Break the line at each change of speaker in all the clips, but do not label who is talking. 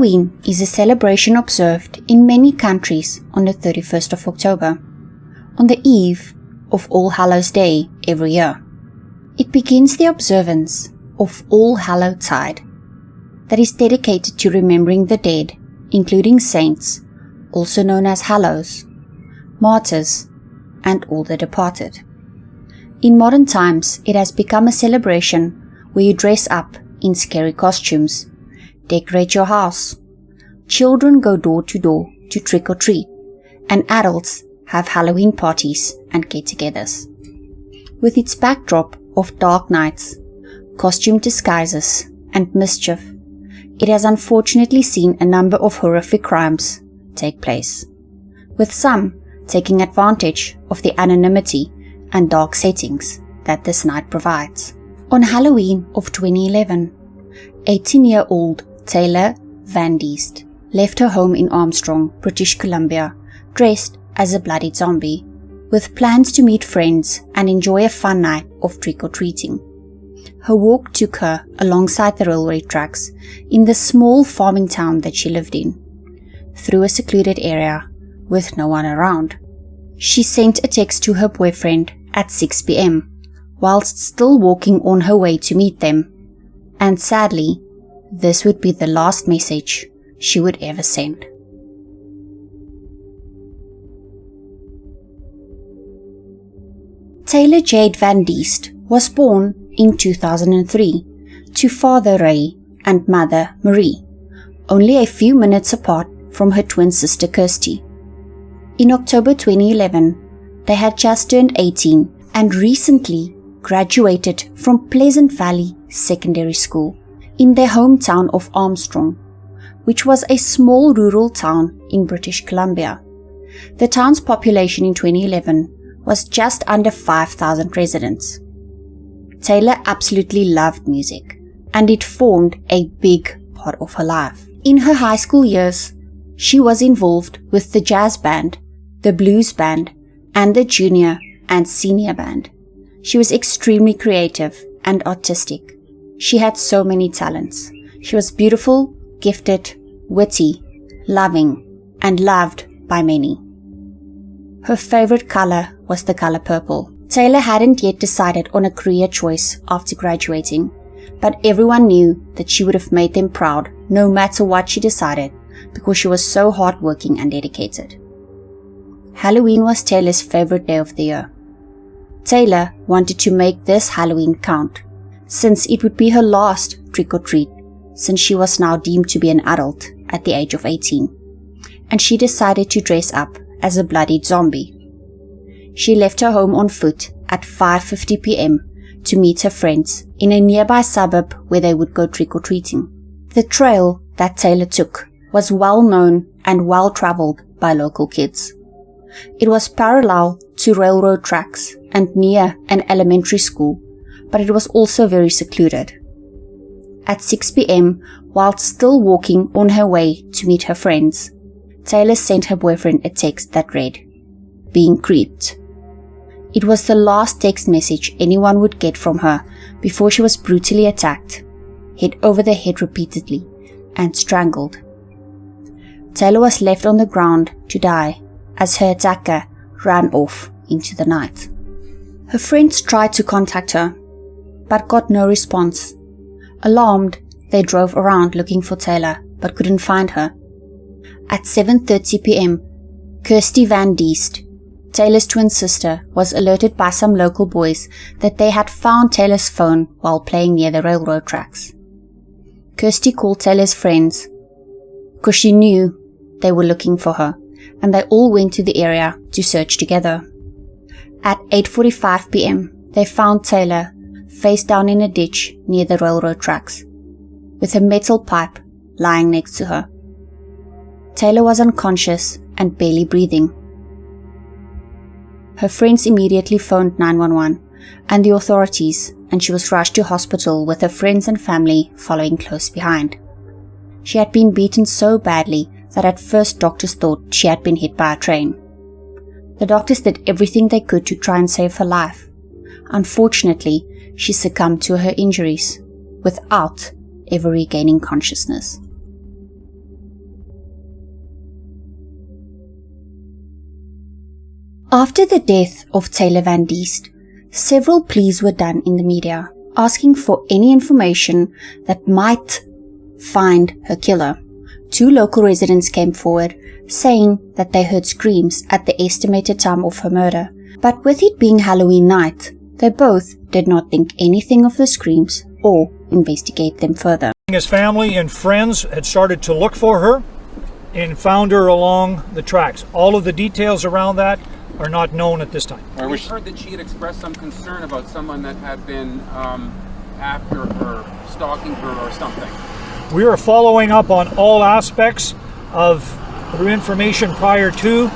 Halloween is a celebration observed in many countries on the 31st of October, on the eve of All Hallows Day every year. It begins the observance of All Hallowtide, that is dedicated to remembering the dead, including saints, also known as hallows, martyrs, and all the departed. In modern times, it has become a celebration where you dress up in scary costumes, decorate your house, children go door to door to trick or treat, and adults have Halloween parties and get-togethers. With its backdrop of dark nights, costume disguises, and mischief, it has unfortunately seen a number of horrific crimes take place, with some taking advantage of the anonymity and dark settings that this night provides. On Halloween of 2011, 18-year-old Taylor van Diest left her home in Armstrong, British Columbia, dressed as a bloody zombie, with plans to meet friends and enjoy a fun night of trick-or-treating. Her walk took her alongside the railway tracks in the small farming town that she lived in, through a secluded area with no one around. She sent a text to her boyfriend at 6 p.m. whilst still walking on her way to meet them, and sadly, this would be the last message she would ever send. Taylor Jade van Diest was born in 2003 to father Ray and mother Marie, only a few minutes apart from her twin sister Kirsty. In October 2011, they had just turned 18 and recently graduated from Pleasant Valley Secondary School in their hometown of Armstrong, which was a small rural town in British Columbia. The town's population in 2011 was just under 5,000 residents. Taylor absolutely loved music, and it formed a big part of her life. In her high school years, she was involved with the jazz band, the blues band, and the junior and senior band. She was extremely creative and artistic. She had so many talents. She was beautiful, gifted, witty, loving, and loved by many. Her favorite color was the color purple. Taylor hadn't yet decided on a career choice after graduating, but everyone knew that she would have made them proud no matter what she decided, because she was so hardworking and dedicated. Halloween was Taylor's favorite day of the year. Taylor wanted to make this Halloween count, since it would be her last trick-or-treat, since she was now deemed to be an adult at the age of 18, and she decided to dress up as a bloodied zombie. She left her home on foot at 5:50 p.m. to meet her friends in a nearby suburb where they would go trick-or-treating. The trail that Taylor took was well known and well traveled by local kids. It was parallel to railroad tracks and near an elementary school, but it was also very secluded. At 6 p.m., while still walking on her way to meet her friends, Taylor sent her boyfriend a text that read, "Being creeped." It was the last text message anyone would get from her before she was brutally attacked, hit over the head repeatedly, and strangled. Taylor was left on the ground to die as her attacker ran off into the night. Her friends tried to contact her, but got no response. Alarmed, they drove around looking for Taylor, but couldn't find her. At 7:30 p.m., Kirsty van Diest, Taylor's twin sister, was alerted by some local boys that they had found Taylor's phone while playing near the railroad tracks. Kirsty called Taylor's friends because she knew they were looking for her, and they all went to the area to search together. At 8:45 p.m., they found Taylor face down in a ditch near the railroad tracks, with a metal pipe lying next to her. Taylor was unconscious and barely breathing. Her friends immediately phoned 911 and the authorities, and she was rushed to hospital with her friends and family following close behind. She had been beaten so badly that at first doctors thought she had been hit by a train. The doctors did everything they could to try and save her life. Unfortunately, she succumbed to her injuries without ever regaining consciousness. After the death of Taylor van Diest, several pleas were done in the media, asking for any information that might find her killer. 2 local residents came forward, saying that they heard screams at the estimated time of her murder. But with it being Halloween night, they both did not think anything of the screams or investigate them further.
His family and friends had started to look for her and found her along the tracks. All of the details around that are not known at this time.
We heard that she had expressed some concern about someone that had been after her, stalking her or something.
We are following up on all aspects of her information prior to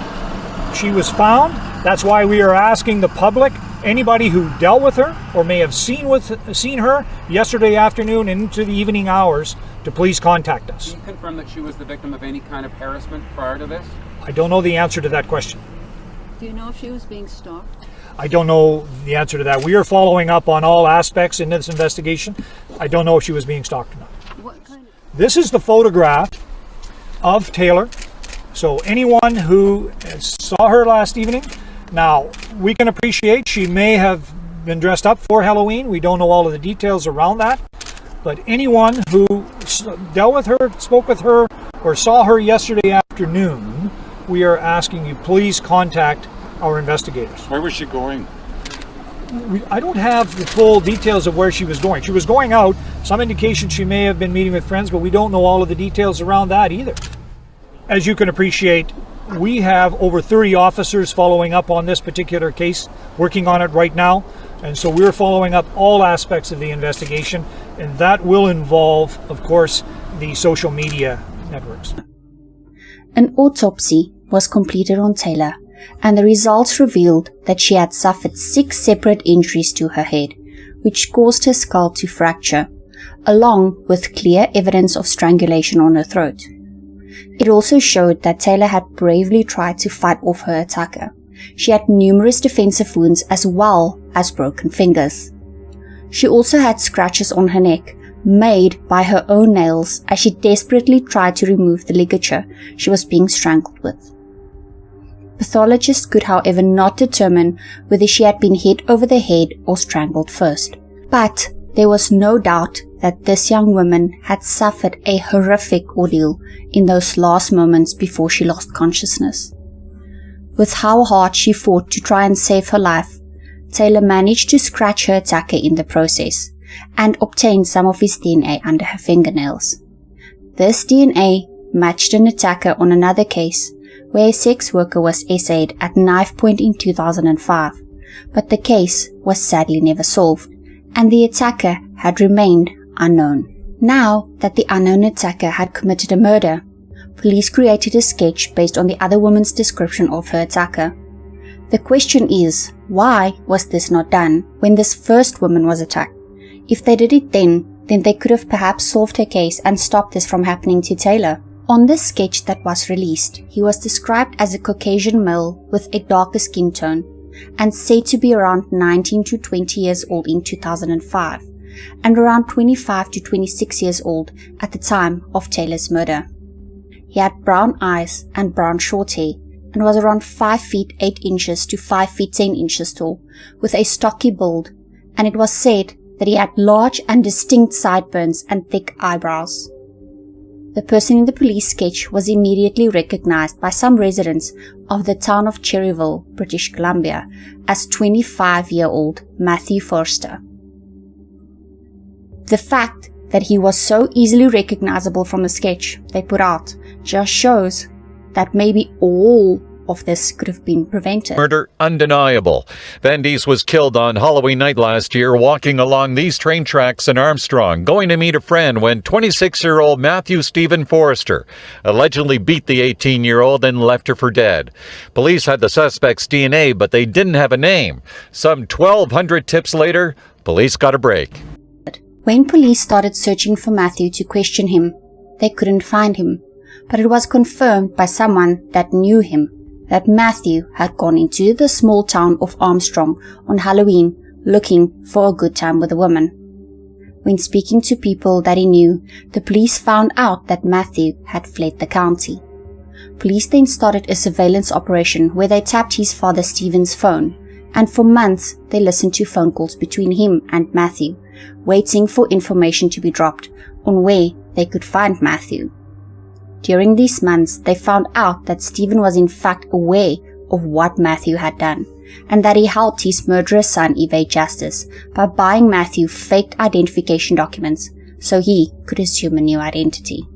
she was found. That's why we are asking the public, anybody who dealt with her or may have seen her yesterday afternoon and into the evening hours, to please contact us.
Can you confirm that she was the victim of any kind of harassment prior to this?
I don't know the answer to that question.
Do you know if she was being stalked?
I don't know the answer to that. We are following up on all aspects in this investigation. I don't know if she was being stalked or not.
What kind of...
This is the photograph of Taylor. So anyone who saw her last evening, now we can appreciate she may have been dressed up for Halloween. We don't know all of the details around that. But anyone who dealt with her, spoke with her, or saw her yesterday afternoon, we are asking you please contact our investigators.
Where was she going?
I don't have the full details of where she was going. She was going out. Some indication she may have been meeting with friends, but we don't know all of the details around that either. As you can appreciate, we have over 30 officers following up on this particular case, working on it right now. And so we're following up all aspects of the investigation, and that will involve, of course, the social media networks.
An autopsy was completed on Taylor, and the results revealed that she had suffered 6 separate injuries to her head, which caused her skull to fracture, along with clear evidence of strangulation on her throat. It also showed that Taylor had bravely tried to fight off her attacker. She had numerous defensive wounds as well as broken fingers. She also had scratches on her neck, made by her own nails, as she desperately tried to remove the ligature she was being strangled with. Pathologists could, however, not determine whether she had been hit over the head or strangled first. But there was no doubt that this young woman had suffered a horrific ordeal in those last moments before she lost consciousness. With how hard she fought to try and save her life, Taylor managed to scratch her attacker in the process and obtained some of his DNA under her fingernails. This DNA matched an attacker on another case where a sex worker was essayed at knife point in 2005, but the case was sadly never solved, and the attacker had remained unknown. Now that the unknown attacker had committed a murder, police created a sketch based on the other woman's description of her attacker. The question is, why was this not done when this first woman was attacked? If they did it then they could have perhaps solved her case and stopped this from happening to Taylor. On this sketch that was released, he was described as a Caucasian male with a darker skin tone and said to be around 19 to 20 years old in 2005 and around 25 to 26 years old at the time of Taylor's murder. He had brown eyes and brown short hair and was around 5 feet 8 inches to 5 feet 10 inches tall with a stocky build, and it was said that he had large and distinct sideburns and thick eyebrows. The person in the police sketch was immediately recognized by some residents of the town of Cherryville, British Columbia, as 25-year-old Matthew Forster. The fact that he was so easily recognizable from the sketch they put out just shows that maybe all of this could have been prevented.
Murder undeniable. Van Diest was killed on Halloween night last year walking along these train tracks in Armstrong, going to meet a friend when 26-year-old Matthew Stephen Forrester allegedly beat the 18-year-old and left her for dead. Police had the suspect's DNA, but they didn't have a name. Some 1,200 tips later, police got a break.
When police started searching for Matthew to question him, they couldn't find him, but it was confirmed by someone that knew him that Matthew had gone into the small town of Armstrong on Halloween looking for a good time with a woman. When speaking to people that he knew, the police found out that Matthew had fled the county. Police then started a surveillance operation where they tapped his father Stephen's phone, and for months they listened to phone calls between him and Matthew, waiting for information to be dropped on where they could find Matthew. During these months, they found out that Stephen was in fact aware of what Matthew had done, and that he helped his murderous son evade justice by buying Matthew faked identification documents so he could assume a new identity.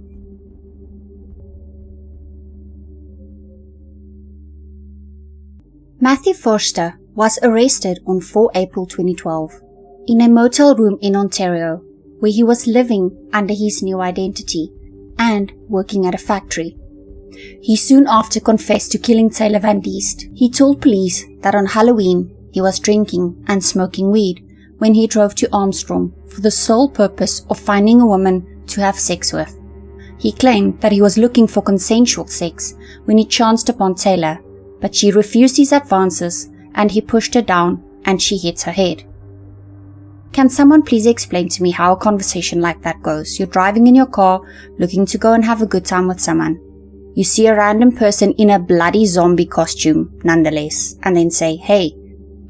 Matthew Forster was arrested on 4 April 2012 in a motel room in Ontario, where he was living under his new identity and working at a factory. He soon after confessed to killing Taylor van Diest. He told police that on Halloween he was drinking and smoking weed when he drove to Armstrong for the sole purpose of finding a woman to have sex with. He claimed that he was looking for consensual sex when he chanced upon Taylor, but she refused his advances and he pushed her down and she hit her head. Can someone please explain to me how a conversation like that goes? You're driving in your car, looking to go and have a good time with someone. You see a random person in a bloody zombie costume, nonetheless, and then say, "Hey,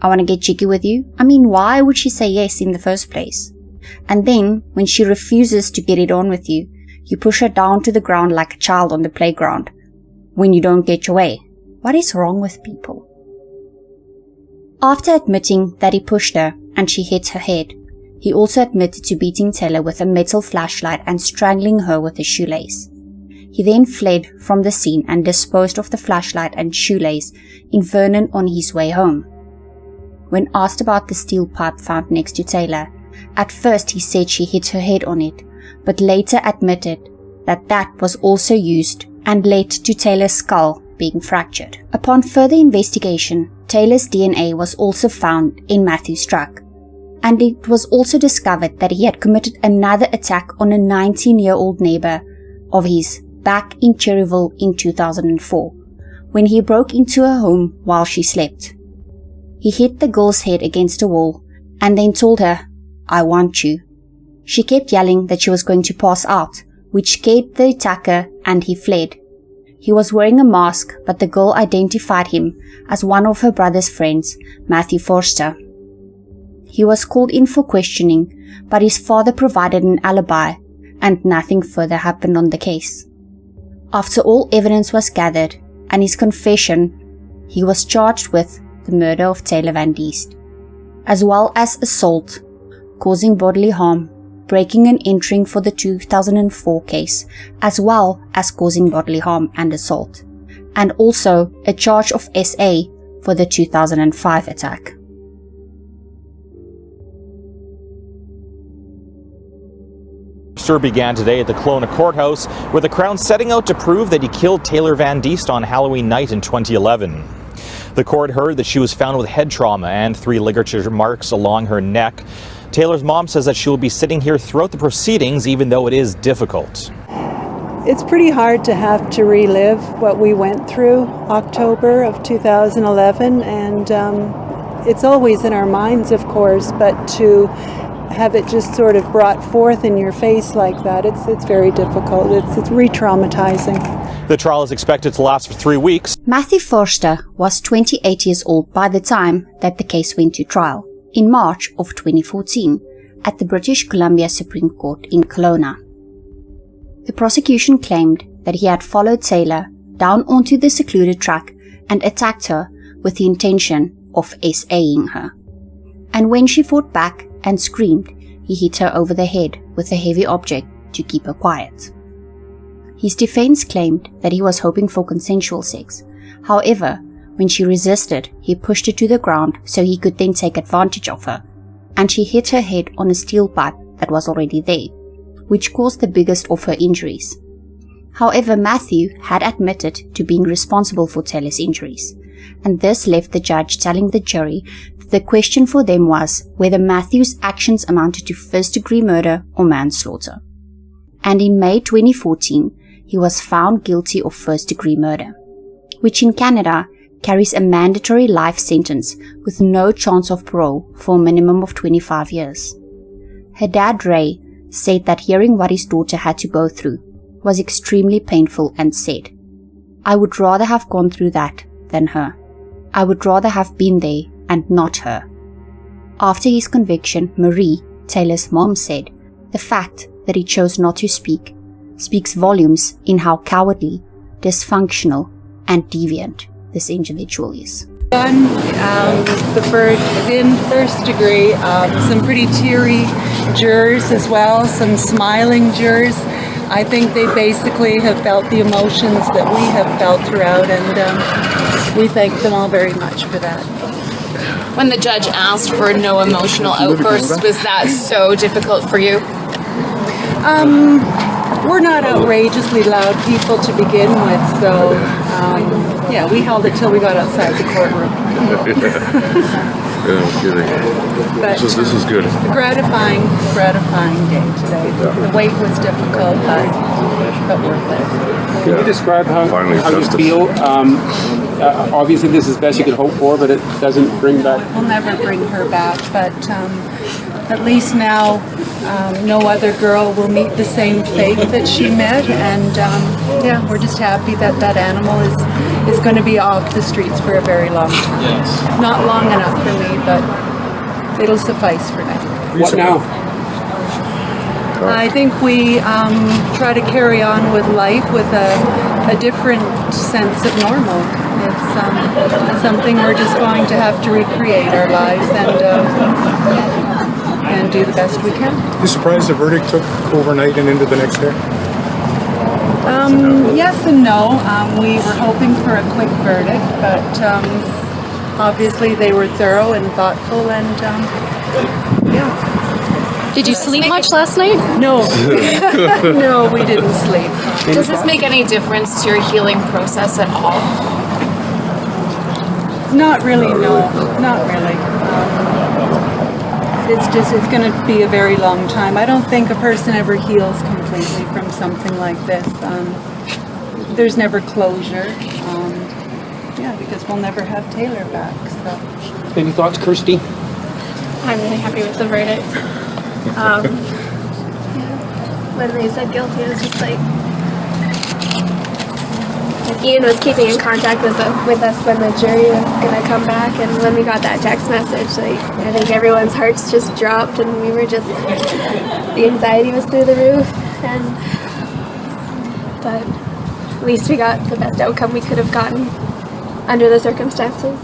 I want to get jiggy with you." I mean, why would she say yes in the first place? And then, when she refuses to get it on with you, you push her down to the ground like a child on the playground when you don't get your way. What is wrong with people? After admitting that he pushed her and she hit her head, he also admitted to beating Taylor with a metal flashlight and strangling her with a shoelace. He then fled from the scene and disposed of the flashlight and shoelace in Vernon on his way home. When asked about the steel pipe found next to Taylor, at first he said she hit her head on it, but later admitted that that was also used and led to Taylor's skull being fractured. Upon further investigation, Taylor's DNA was also found in Matthew's truck, and it was also discovered that he had committed another attack on a 19-year-old neighbor of his back in Cherryville in 2004, when he broke into her home while she slept. He hit the girl's head against a wall and then told her, "I want you." She kept yelling that she was going to pass out, which scared the attacker and he fled. He was wearing a mask, but the girl identified him as one of her brother's friends, Matthew Forster. He was called in for questioning, but his father provided an alibi, and nothing further happened on the case. After all evidence was gathered and his confession, he was charged with the murder of Taylor van Diest, as well as assault, causing bodily harm, breaking and entering for the 2004 case, as well as causing bodily harm and assault, and also a charge of SA for the 2005 attack.
Forster began today at the Kelowna courthouse, with the Crown setting out to prove that he killed Taylor van Diest on Halloween night in 2011. The court heard that she was found with head trauma and 3 ligature marks along her neck. Taylor's mom says that she will be sitting here throughout the proceedings, even though it is difficult.
It's pretty hard to have to relive what we went through October of 2011, and it's always in our minds, of course, but to have it just sort of brought forth in your face like that, it's very difficult. It's re-traumatizing.
The trial is expected to last for 3 weeks.
Matthew Forster was 28 years old by the time that the case went to trial, in March of 2014, at the British Columbia Supreme Court in Kelowna. The prosecution claimed that he had followed Taylor down onto the secluded track and attacked her with the intention of SAing her. And when she fought back and screamed, he hit her over the head with a heavy object to keep her quiet. His defense claimed that he was hoping for consensual sex. However, when she resisted, he pushed her to the ground so he could then take advantage of her, and she hit her head on a steel pipe that was already there, which caused the biggest of her injuries. However, Matthew had admitted to being responsible for Taylor's injuries, and this left the judge telling the jury that the question for them was whether Matthew's actions amounted to first-degree murder or manslaughter. And in May 2014, he was found guilty of first-degree murder, which in Canada carries a mandatory life sentence with no chance of parole for a minimum of 25 years. Her dad, Ray, said that hearing what his daughter had to go through was extremely painful and said, I would rather have gone through that than her. I would rather have been there and not her. After his conviction, Marie, Taylor's mom, said the fact that he chose not to speak speaks volumes in how cowardly, dysfunctional, and deviant this individual is.
In first degree, some pretty teary jurors as well, some smiling jurors. I think they basically have felt the emotions that we have felt throughout, and we thank them all very much for that.
When the judge asked for no emotional outbursts, was that so difficult for you?
We're not outrageously loud people to begin with, so yeah, we held it till we got outside the courtroom. But
this is good.
Gratifying day today. The wait was difficult, but worth it.
Can you describe how you feel? Obviously, this is the best you could hope for, but it doesn't bring back.
We'll never bring her back, but at least now no other girl will meet the same fate that she met, and yeah, we're just happy that that animal is going to be off the streets for a very long time. Yes. Not long enough for me, but it'll suffice for now.
What now?
I think we try to carry on with life with a different sense of normal. It's something we're just going to have to recreate our lives and do the best we can.
You surprised the verdict took overnight and into the next day?
Yes and no. We were hoping for a quick verdict, but obviously they were thorough and thoughtful, and yeah.
Did you sleep much last night?
No. No, we didn't sleep.
Does this make any difference to your healing process at all?
Not really, no. Not really. It's going to be a very long time. I don't think a person ever heals completely from something like this. There's never closure. Yeah, because we'll never have Taylor back. So.
Any thoughts, Kirsty?
I'm really happy with the verdict. Yeah. When they said guilty, it was just like Ian was keeping in contact with us when the jury was going to come back, and when we got that text message, like, I think everyone's hearts just dropped, and we were just, the anxiety was through the roof, but at least we got the best outcome we could have gotten under the circumstances.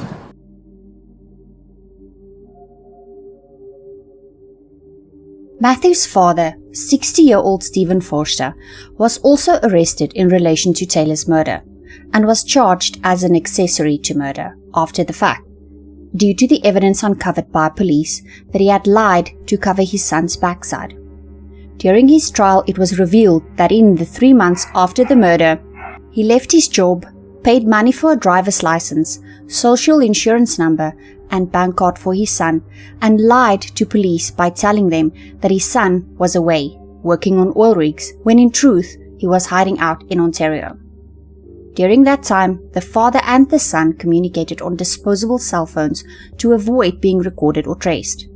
Matthew's father, 60-year-old Stephen Forster, was also arrested in relation to Taylor's murder and was charged as an accessory to murder after the fact, due to the evidence uncovered by police that he had lied to cover his son's backside. During his trial, it was revealed that in the 3 months after the murder, he left his job, paid money for a driver's license, social insurance number, and bank card for his son, and lied to police by telling them that his son was away, working on oil rigs, when in truth he was hiding out in Ontario. During that time, the father and the son communicated on disposable cell phones to avoid being recorded or traced.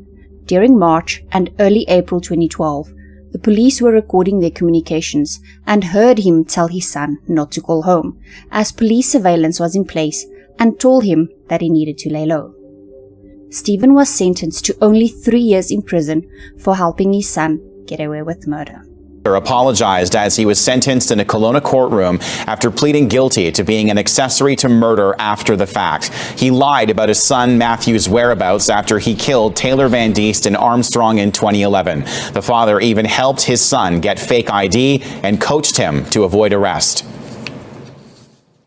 During March and early April 2012, the police were recording their communications and heard him tell his son not to call home, as police surveillance was in place, and told him that he needed to lay low. Stephen was sentenced to only 3 years in prison for helping his son get away with murder.
Apologized as he was sentenced in a Kelowna courtroom after pleading guilty to being an accessory to murder after the fact. He lied about his son Matthew's whereabouts after he killed Taylor van Diest in Armstrong in 2011. The father even helped his son get fake ID and coached him to avoid arrest.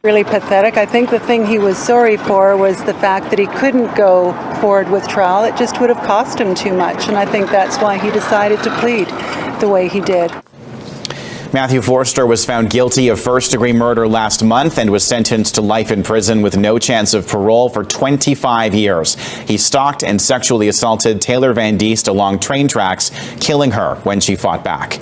Really pathetic. I think the thing he was sorry for was the fact that he couldn't go forward with trial. It just would have cost him too much, and I think that's why he decided to plead the way he did.
Matthew Forster was found guilty of first-degree murder last month and was sentenced to life in prison with no chance of parole for 25 years. He stalked and sexually assaulted Taylor van Diest along train tracks, killing her when she fought back.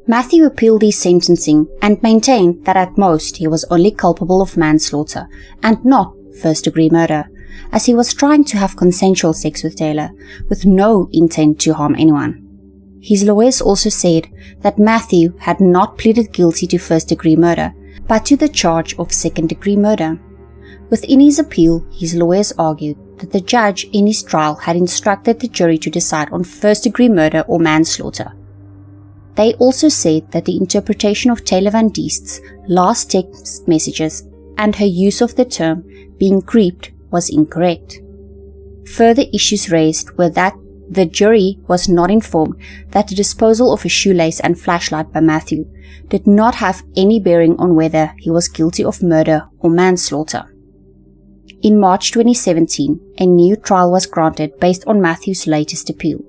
Matthew appealed his sentencing and maintained that at most he was only culpable of manslaughter and not first-degree murder, as he was trying to have consensual sex with Taylor with no intent to harm anyone. His lawyers also said that Matthew had not pleaded guilty to first-degree murder, but to the charge of second-degree murder. Within his appeal, his lawyers argued that the judge in his trial had instructed the jury to decide on first-degree murder or manslaughter. They also said that the interpretation of Taylor van Diest's last text messages and her use of the term being creeped was incorrect. Further issues raised were that the jury was not informed that the disposal of a shoelace and flashlight by Matthew did not have any bearing on whether he was guilty of murder or manslaughter. In March 2017, a new trial was granted based on Matthew's latest appeal.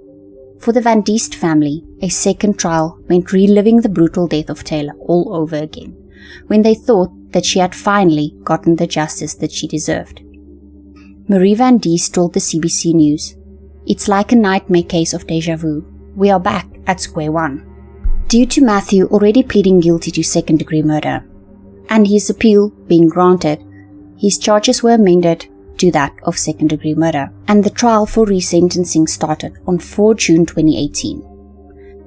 For the Van Diest family, a second trial meant reliving the brutal death of Taylor all over again, when they thought that she had finally gotten the justice that she deserved. Marie Van Diest told the CBC News, "It's like a nightmare case of déjà vu. We are back at square one." Due to Matthew already pleading guilty to second-degree murder, and his appeal being granted, his charges were amended to that of second-degree murder, and the trial for resentencing started on 4 June 2018.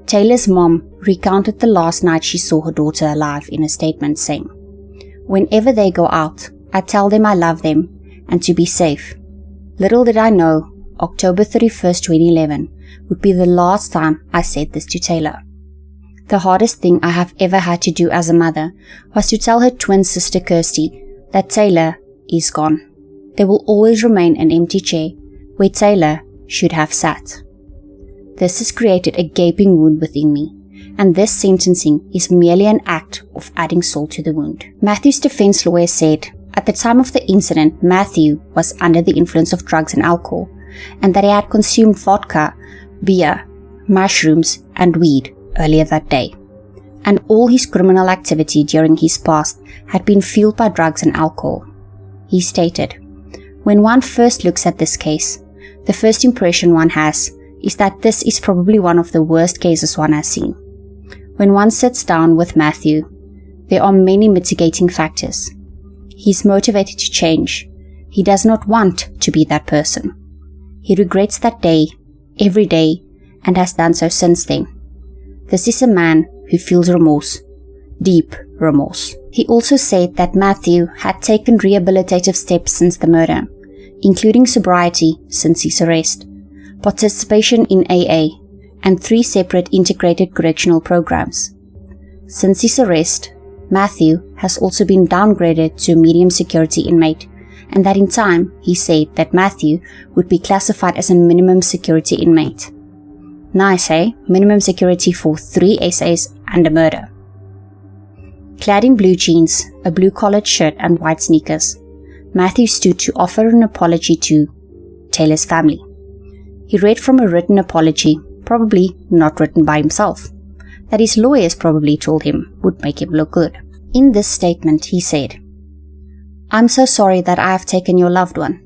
Taylor's mom recounted the last night she saw her daughter alive in a statement saying, "Whenever they go out, I tell them I love them and to be safe. Little did I know October 31st, 2011 would be the last time I said this to Taylor. The hardest thing I have ever had to do as a mother was to tell her twin sister Kirsty that Taylor is gone. There will always remain an empty chair where Taylor should have sat. This has created a gaping wound within me, and this sentencing is merely an act of adding salt to the wound." Matthew's defense lawyer said, at the time of the incident, Matthew was under the influence of drugs and alcohol, and that he had consumed vodka, beer, mushrooms, and weed earlier that day. And all his criminal activity during his past had been fueled by drugs and alcohol. He stated, "When one first looks at this case, the first impression one has is that this is probably one of the worst cases one has seen. When one sits down with Matthew, there are many mitigating factors. He's motivated to change. He does not want to be that person. He regrets that day, every day, and has done so since then. This is a man who feels remorse, deep remorse." He also said that Matthew had taken rehabilitative steps since the murder, including sobriety since his arrest, participation in AA, and 3 separate integrated correctional programs. Since his arrest, Matthew has also been downgraded to a medium security inmate, and that in time he said that Matthew would be classified as a minimum security inmate. Nice, eh? Minimum security for 3 essays and a murder. Clad in blue jeans, a blue collared shirt and white sneakers, Matthew stood to offer an apology to Taylor's family. He read from a written apology, probably not written by himself, that his lawyers probably told him would make him look good. In this statement, he said, "I'm so sorry that I have taken your loved one.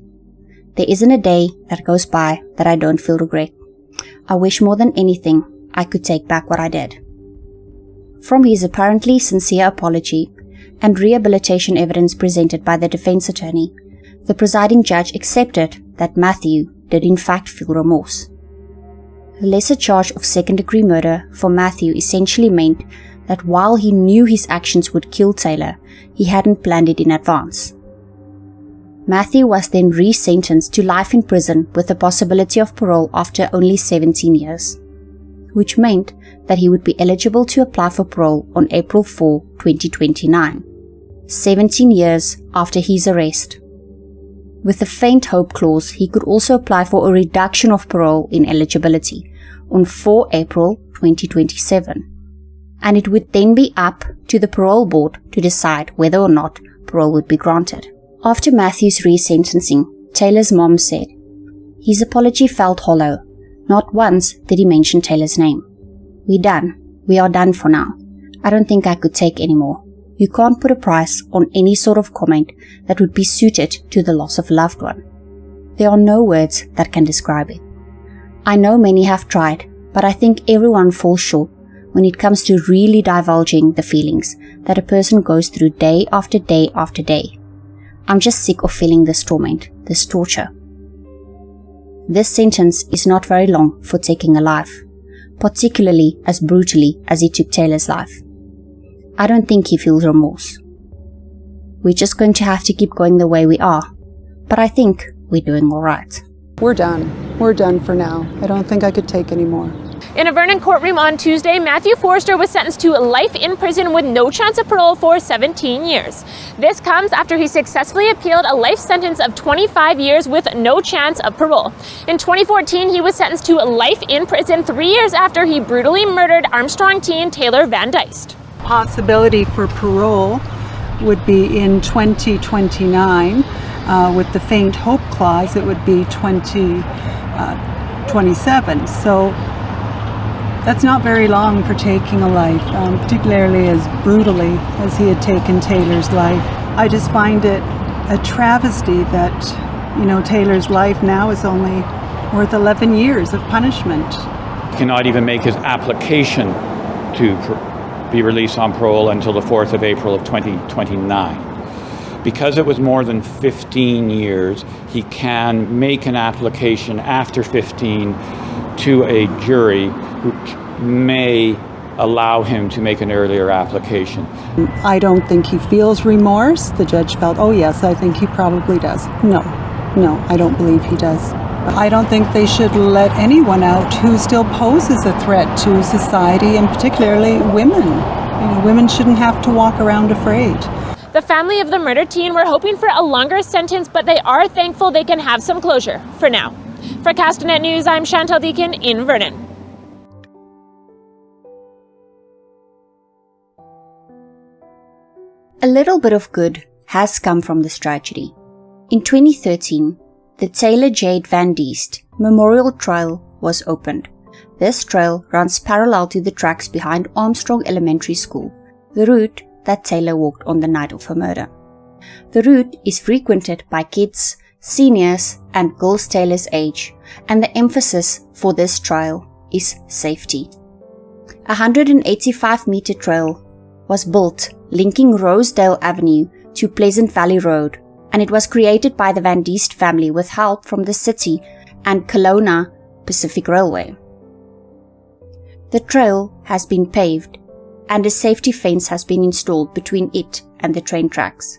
There isn't a day that goes by that I don't feel regret. I wish more than anything I could take back what I did." From his apparently sincere apology and rehabilitation evidence presented by the defense attorney, the presiding judge accepted that Matthew did in fact feel remorse. The lesser charge of second-degree murder for Matthew essentially meant that while he knew his actions would kill Taylor, he hadn't planned it in advance. Matthew was then re-sentenced to life in prison with the possibility of parole after only 17 years, which meant that he would be eligible to apply for parole on April 4, 2029, 17 years after his arrest. With the faint hope clause, he could also apply for a reduction of parole in eligibility on 4 April 2027, and it would then be up to the parole board to decide whether or not parole would be granted. After Matthew's resentencing, Taylor's mom said, "His apology felt hollow. Not once did he mention Taylor's name. We're done. We are done for now. I don't think I could take any more. You can't put a price on any sort of comment that would be suited to the loss of a loved one. There are no words that can describe it. I know many have tried, but I think everyone falls short when it comes to really divulging the feelings that a person goes through day after day after day. I'm just sick of feeling this torment, this torture." This sentence is not very long for taking a life, particularly as brutally as he took Taylor's life. I don't think he feels remorse. We're just going to have to keep going the way we are, but I think we're doing alright.
We're done. We're done for now. I don't think I could take any more.
In a Vernon courtroom on Tuesday, Matthew Forster was sentenced to life in prison with no chance of parole for 17 years. This comes after he successfully appealed a life sentence of 25 years with no chance of parole. In 2014, he was sentenced to life in prison 3 years after he brutally murdered Armstrong teen Taylor van Diest.
Possibility for parole would be in 2029. With the faint hope clause, it would be 2027. So that's not very long for taking a life, particularly as brutally as he had taken Taylor's life. I just find it a travesty that, Taylor's life now is only worth 11 years of punishment.
He cannot even make his application to be released on parole until the 4th of April of 2029. Because it was more than 15 years, he can make an application after 15 to a jury who may allow him to make an earlier application.
I don't think he feels remorse. The judge felt, oh yes, I think he probably does. No, I don't believe he does. I don't think they should let anyone out who still poses a threat to society, and particularly women. Women shouldn't have to walk around afraid.
The family of the murdered teen were hoping for a longer sentence, but they are thankful they can have some closure for now. For Castanet News, I'm Chantal Deacon in Vernon.
A little bit of good has come from this tragedy. In 2013, the Taylor Jade van Diest Memorial Trail was opened. This trail runs parallel to the tracks behind Armstrong Elementary School, the route that Taylor walked on the night of her murder. The route is frequented by kids, seniors, and girls Taylor's age, and the emphasis for this trail is safety. A 185-meter trail was built linking Rosedale Avenue to Pleasant Valley Road, and it was created by the Van Diest family with help from the city and Kelowna Pacific Railway. The trail has been paved, and a safety fence has been installed between it and the train tracks.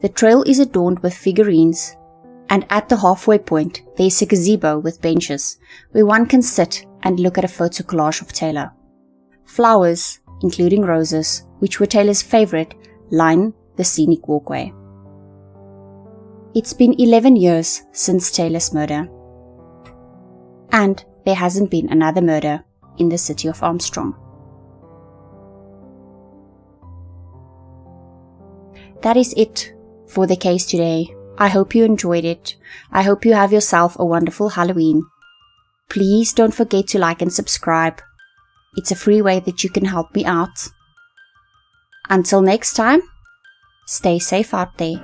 The trail is adorned with figurines, and at the halfway point there is a gazebo with benches where one can sit and look at a photo collage of Taylor. Flowers, including roses, which were Taylor's favorite, line the scenic walkway. It's been 11 years since Taylor's murder, and there hasn't been another murder in the city of Armstrong. That is it for the case today. I hope you enjoyed it. I hope you have yourself a wonderful Halloween. Please don't forget to like and subscribe. It's a free way that you can help me out. Until next time, stay safe out there.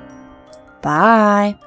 Bye.